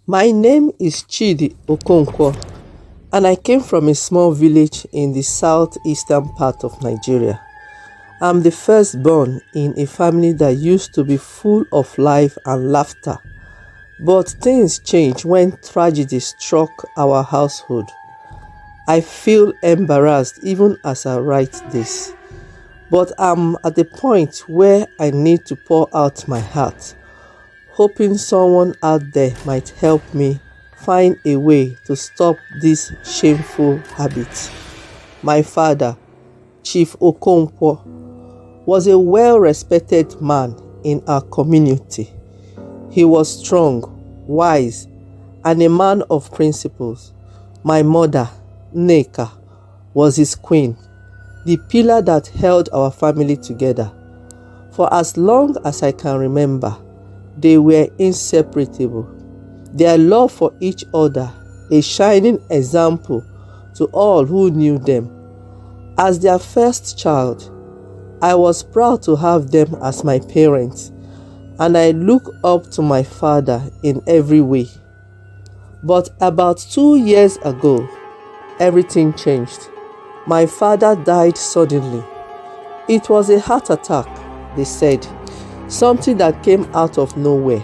My name is Chidi Okonkwo, and I came from a small village in the southeastern part of Nigeria. I'm the firstborn in a family that used to be full of life and laughter. But things changed when tragedy struck our household. I feel embarrassed even as I write this. But I'm at the point where I need to pour out my heart, hoping someone out there might help me find a way to stop this shameful habit. My father, Chief Okonkwo, was a well-respected man in our community. He was strong, wise, and a man of principles. My mother, Nneka, was his queen, the pillar that held our family together. For as long as I can remember, they were inseparable. Their love for each other, a shining example to all who knew them. As their first child, I was proud to have them as my parents, and I look up to my father in every way. But about 2 years ago, everything changed. My father died suddenly. It was a heart attack, they said, something that came out of nowhere.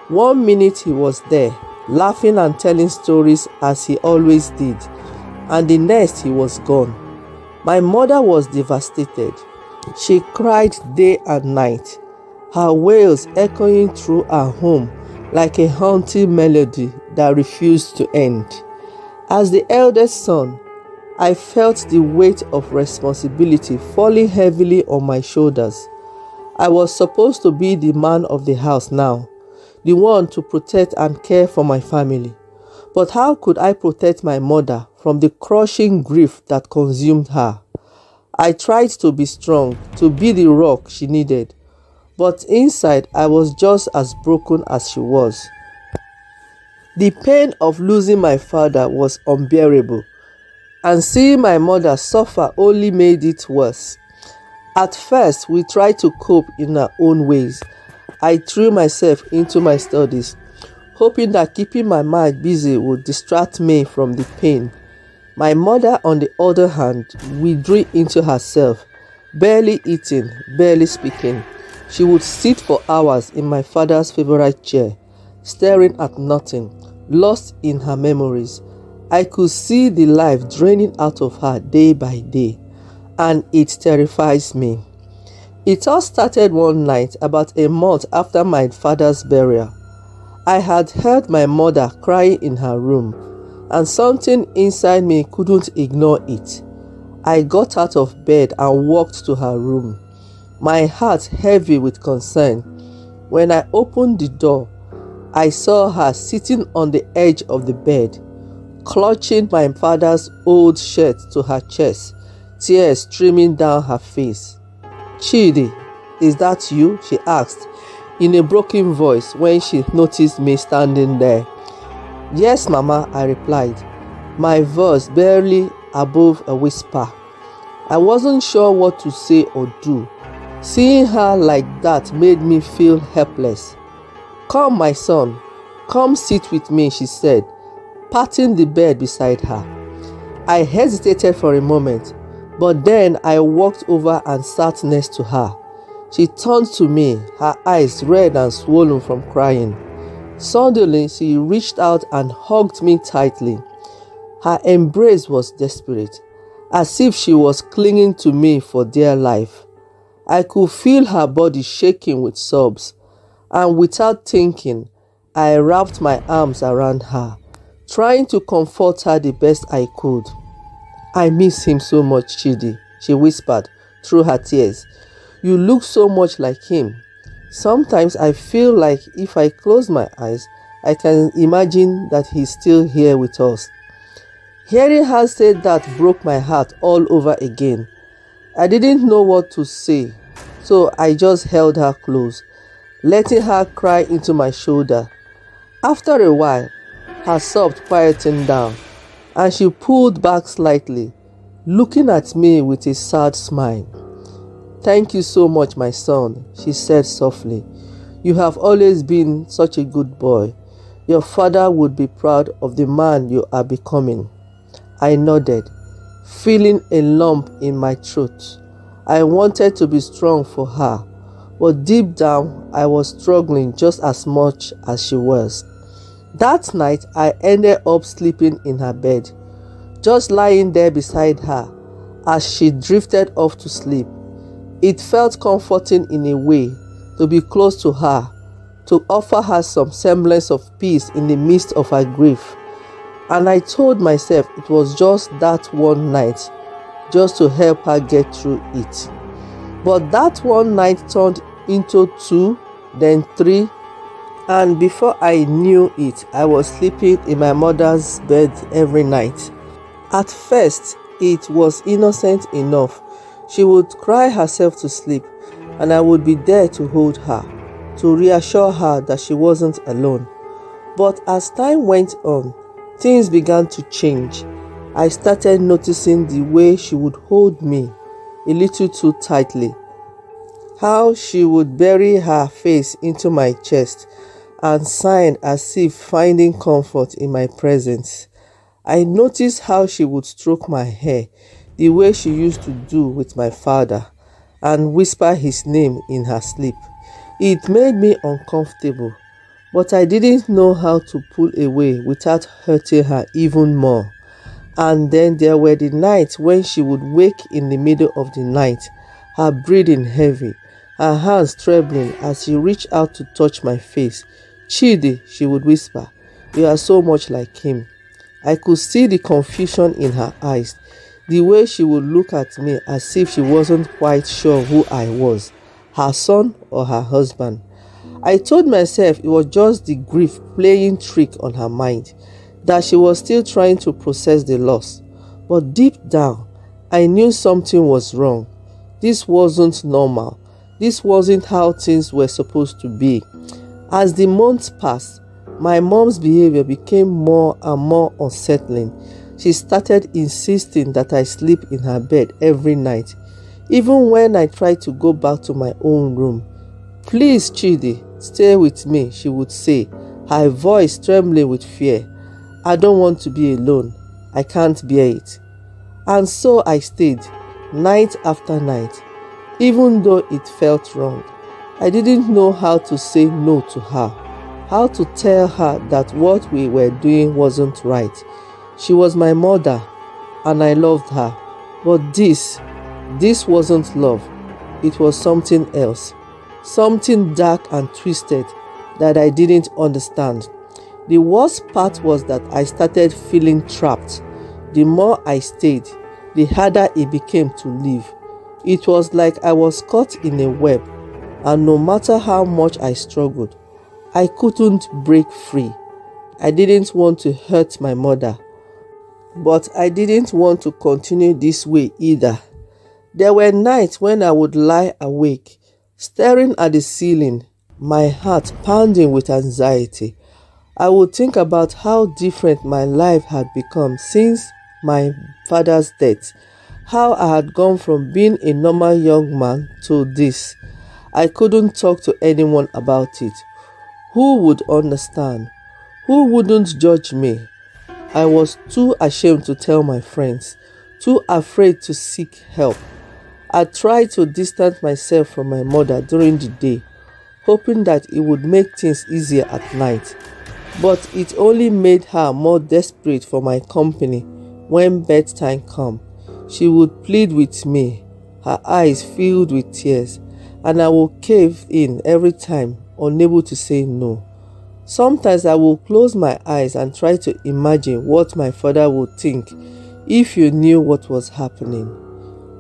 1 minute he was there, laughing and telling stories as he always did, and the next he was gone. My mother was devastated. She cried day and night, her wails echoing through our home like a haunting melody that refused to end. As the eldest son, I felt the weight of responsibility falling heavily on my shoulders. I was supposed to be the man of the house now, the one to protect and care for my family. But how could I protect my mother from the crushing grief that consumed her? I tried to be strong, to be the rock she needed, but inside I was just as broken as she was. The pain of losing my father was unbearable, and seeing my mother suffer only made it worse. At first, we tried to cope in our own ways. I threw myself into my studies, hoping that keeping my mind busy would distract me from the pain. My mother, on the other hand, withdrew into herself, barely eating, barely speaking. She would sit for hours in my father's favorite chair, staring at nothing, lost in her memories. I could see the life draining out of her day by day, and it terrifies me. It all started one night about a month after my father's burial. I had heard my mother crying in her room, and something inside me couldn't ignore it. I got out of bed and walked to her room, my heart heavy with concern. When I opened the door, I saw her sitting on the edge of the bed, clutching my father's old shirt to her chest, tears streaming down her face. "Chidi, is that you?" she asked in a broken voice when she noticed me standing there. "Yes, Mama," I replied, my voice barely above a whisper. I wasn't sure what to say or do. Seeing her like that made me feel helpless. "Come, my son, come sit with me," she said, patting the bed beside her. I hesitated for a moment, but then I walked over and sat next to her. She turned to me, her eyes red and swollen from crying. Suddenly, she reached out and hugged me tightly. Her embrace was desperate, as if she was clinging to me for dear life. I could feel her body shaking with sobs, and without thinking, I wrapped my arms around her, trying to comfort her the best I could. "I miss him so much, Chidi," she whispered through her tears. "You look so much like him. Sometimes I feel like if I close my eyes, I can imagine that he's still here with us." Hearing her say that broke my heart all over again. I didn't know what to say, so I just held her close, letting her cry into my shoulder. After a while, her sobs quietened down, and she pulled back slightly, looking at me with a sad smile. "Thank you so much, my son," she said softly. "You have always been such a good boy. Your father would be proud of the man you are becoming." I nodded, feeling a lump in my throat. I wanted to be strong for her, but deep down I was struggling just as much as she was. That night I ended up sleeping in her bed, just lying there beside her as she drifted off to sleep. It felt comforting in a way to be close to her, to offer her some semblance of peace in the midst of her grief. And I told myself it was just that one night, just to help her get through it. But that one night turned into 2, then 3, and before I knew it, I was sleeping in my mother's bed every night. At first, it was innocent enough. She would cry herself to sleep, and I would be there to hold her, to reassure her that she wasn't alone. But as time went on, things began to change. I started noticing the way she would hold me a little too tightly, how she would bury her face into my chest and sigh as if finding comfort in my presence. I noticed how she would stroke my hair the way she used to do with my father and whisper his name in her sleep. It made me uncomfortable, but I didn't know how to pull away without hurting her even more. And then there were the nights when she would wake in the middle of the night, her breathing heavy, her hands trembling as she reached out to touch my face. "Chidi," she would whisper, "you are so much like him." I could see the confusion in her eyes, the way she would look at me as if she wasn't quite sure who I was, her son or her husband. I told myself it was just the grief playing trick on her mind, that she was still trying to process the loss. But deep down, I knew something was wrong. This wasn't normal. This wasn't how things were supposed to be. As the months passed, my mom's behavior became more and more unsettling. She started insisting that I sleep in her bed every night, even when I tried to go back to my own room. "Please, Chidi, stay with me," she would say, her voice trembling with fear. "I don't want to be alone. I can't bear it." And so I stayed, night after night, even though it felt wrong. I didn't know how to say no to her, how to tell her that what we were doing wasn't right. She was my mother, and I loved her. But this wasn't love. It was something else, something dark and twisted that I didn't understand. The worst part was that I started feeling trapped. The more I stayed, the harder it became to leave. It was like I was caught in a web, and no matter how much I struggled, I couldn't break free. I didn't want to hurt my mother, but I didn't want to continue this way either. There were nights when I would lie awake, staring at the ceiling, my heart pounding with anxiety. I would think about how different my life had become since my father's death, how I had gone from being a normal young man to this. I couldn't talk to anyone about it. Who would understand? Who wouldn't judge me? I was too ashamed to tell my friends, too afraid to seek help. I tried to distance myself from my mother during the day, hoping that it would make things easier at night. But it only made her more desperate for my company when bedtime came. She would plead with me, her eyes filled with tears, and I would cave in every time, unable to say no. Sometimes I would close my eyes and try to imagine what my father would think if he knew what was happening.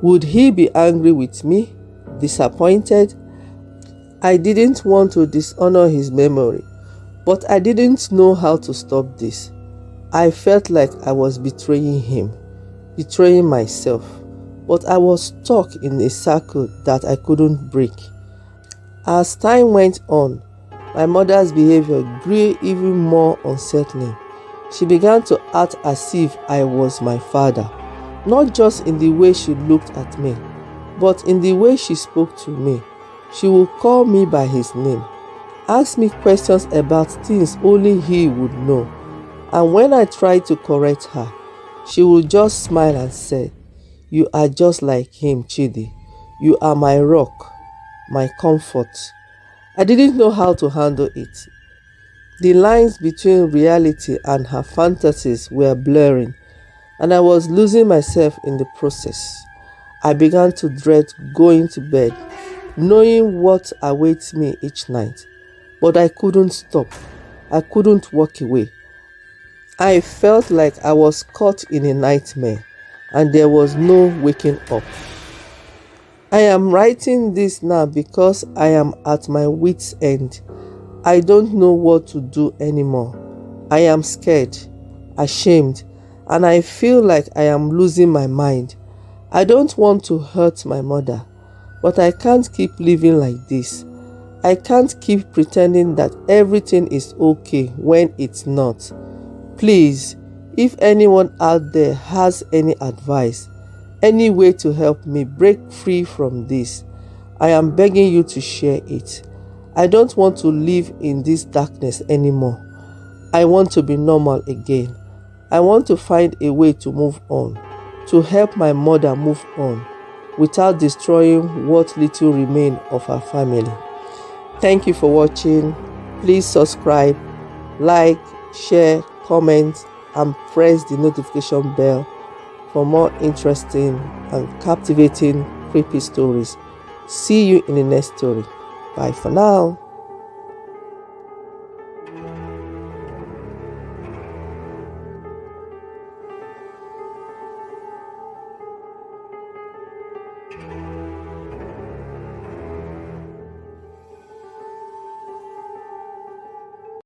Would he be angry with me? Disappointed? I didn't want to dishonor his memory, but I didn't know how to stop this. I felt like I was betraying him, betraying myself, but I was stuck in a circle that I couldn't break. As time went on, my mother's behavior grew even more unsettling. She began to act as if I was my father, not just in the way she looked at me, but in the way she spoke to me. She would call me by his name, asked me questions about things only he would know. And when I tried to correct her, she would just smile and say, "You are just like him, Chidi. You are my rock, my comfort." I didn't know how to handle it. The lines between reality and her fantasies were blurring, and I was losing myself in the process. I began to dread going to bed, knowing what awaits me each night. But I couldn't stop. I couldn't walk away. I felt like I was caught in a nightmare, and there was no waking up. I am writing this now because I am at my wit's end. I don't know what to do anymore. I am scared, ashamed, and I feel like I am losing my mind. I don't want to hurt my mother, but I can't keep living like this. I can't keep pretending that everything is okay when it's not. Please, if anyone out there has any advice, any way to help me break free from this, I am begging you to share it. I don't want to live in this darkness anymore. I want to be normal again. I want to find a way to move on, to help my mother move on, without destroying what little remains of her family. Thank you for watching. Please subscribe, like, share, comment, and press the notification bell for more interesting and captivating creepy stories. See you in the next story. Bye for now.